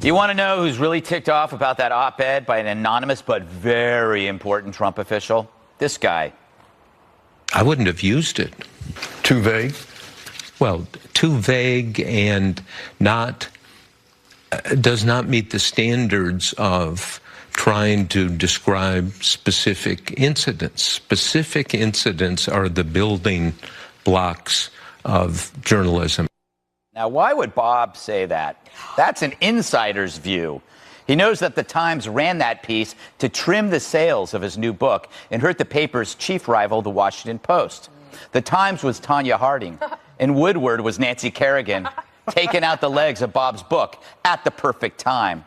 You want to know who's really ticked off about that op-ed by an anonymous but very important Trump official? This guy. I wouldn't have used it. Too vague? Well, too vague and does not meet the standards of trying to describe specific incidents. Specific incidents are the building blocks of journalism. Now, why would Bob say that? That's an insider's view. He knows that the Times ran that piece to trim the sales of his new book and hurt the paper's chief rival, the Washington Post. The Times was Tanya Harding, and Woodward was Nancy Kerrigan, taking out the legs of Bob's book at the perfect time.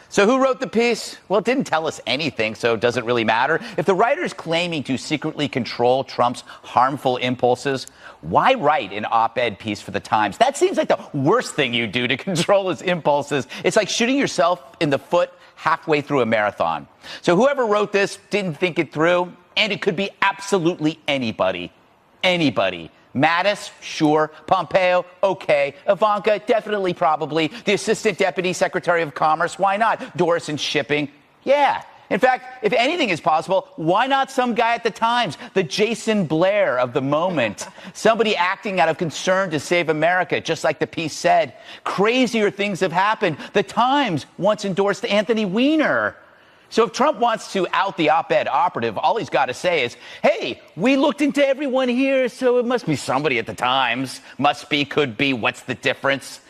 So who wrote the piece? Well, it didn't tell us anything, so it doesn't really matter. If the writer's claiming to secretly control Trump's harmful impulses, why write an op-ed piece for the Times? That seems like the worst thing you do to control his impulses. It's like shooting yourself in the foot halfway through a marathon. So whoever wrote this didn't think it through, and it could be absolutely anybody. Anybody. Mattis, sure. Pompeo, okay. Ivanka, definitely, probably. The Assistant Deputy Secretary of Commerce, why not? Doris in shipping, yeah. In fact, if anything is possible, why not some guy at the Times, the Jason Blair of the moment? Somebody acting out of concern to save America, just like the piece said. Crazier things have happened. The Times once endorsed Anthony Weiner. So if Trump wants to out the op-ed operative, all he's got to say is, hey, we looked into everyone here, so it must be somebody at the Times. Must be, could be, what's the difference?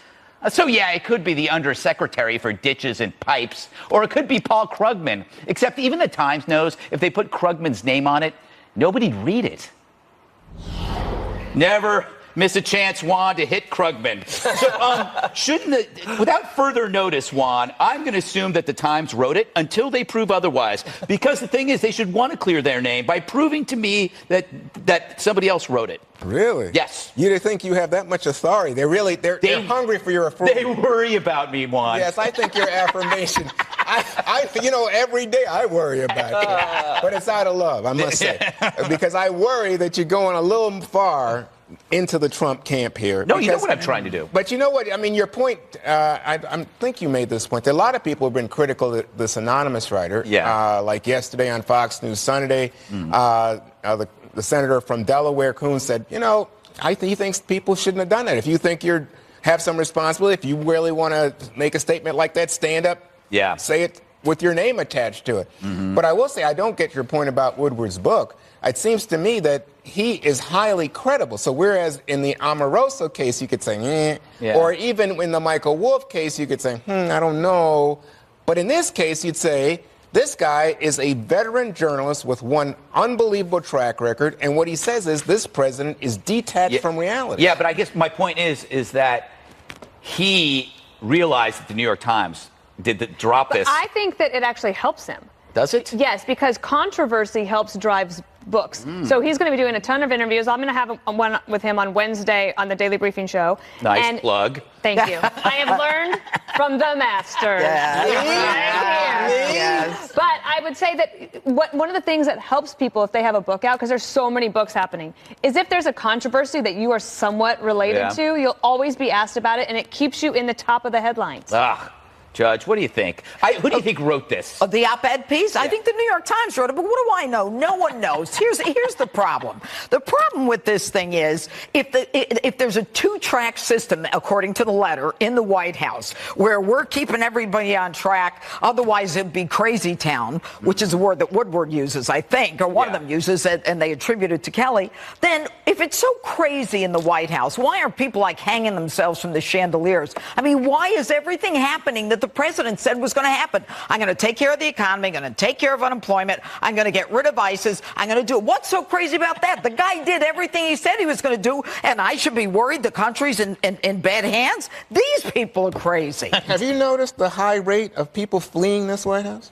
So yeah, it could be the undersecretary for ditches and pipes, or it could be Paul Krugman, except even the Times knows if they put Krugman's name on it, nobody'd read it. Never miss a chance, Juan, to hit Krugman. So, without further notice, Juan, I'm going to assume that the Times wrote it until they prove otherwise. Because the thing is, they should want to clear their name by proving to me that somebody else wrote it. Really? Yes. You think you have that much authority? They're hungry for your approval. They worry about me, Juan. Yes, I think your affirmation. Every day I worry about that. But it's out of love, I must say. Because I worry that you're going a little far into the Trump camp here. No, you know what I'm trying to do. But you know what? I mean, your point, I think you made this point. A lot of people have been critical of this anonymous writer. Yeah. Like yesterday on Fox News Sunday, the senator from Delaware, Coons, said, he thinks people shouldn't have done that. If you think you have some responsibility, if you really want to make a statement like that, stand up, say it with your name attached to it. Mm-hmm. But I will say, I don't get your point about Woodward's book. It seems to me that he is highly credible. So whereas in the Omarosa case, you could say, or even in the Michael Wolff case, you could say, I don't know. But in this case, you'd say, this guy is a veteran journalist with one unbelievable track record, and what he says is this president is detached from reality. Yeah, but I guess my point is that he realized that the New York Times did drop this. I think that it actually helps him. Does it? Yes, because controversy helps drive books. So he's going to be doing a ton of interviews. I'm going to have one with him on Wednesday on the Daily Briefing Show. Nice plug. Thank you. I have learned from the masters. Yes. But I would say that one of the things that helps people if they have a book out, because there's so many books happening, is if there's a controversy that you are somewhat related to, you'll always be asked about it, and it keeps you in the top of the headlines. Judge, what do you think? Who do you think wrote this? The op-ed piece? I think the New York Times wrote it, but what do I know? No one knows. Here's the problem. The problem with this thing is if there's a two-track system, according to the letter, in the White House, where we're keeping everybody on track, otherwise it'd be crazy town, which is a word that Woodward uses, I think, or one of them uses it, and they attribute it to Kelly, then if it's so crazy in the White House, why are people like hanging themselves from the chandeliers? I mean, why is everything happening that the president said was going to happen? I'm going to take care of the economy. I'm going to take care of unemployment. I'm going to get rid of ISIS. I'm going to do it. What's so crazy about that? The guy did everything he said he was going to do, and I should be worried the country's in bad hands? These people are crazy. Have you noticed the high rate of people fleeing this White House?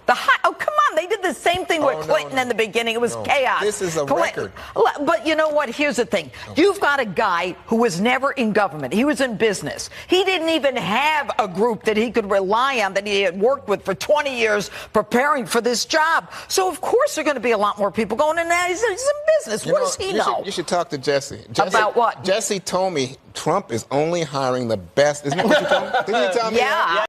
Oh, come on. They did the same thing with Clinton in the beginning. It was chaos. This is a record. But you know what? Here's the thing. You've got a guy who was never in government. He was in business. He didn't even have a group that he could rely on that he had worked with for 20 years preparing for this job. So, of course, there are going to be a lot more people going in there. He's in business. What does he know? You should talk to Jesse. About what? Jesse told me Trump is only hiring the best. Isn't that what you told me? Didn't you tell me that? Yeah.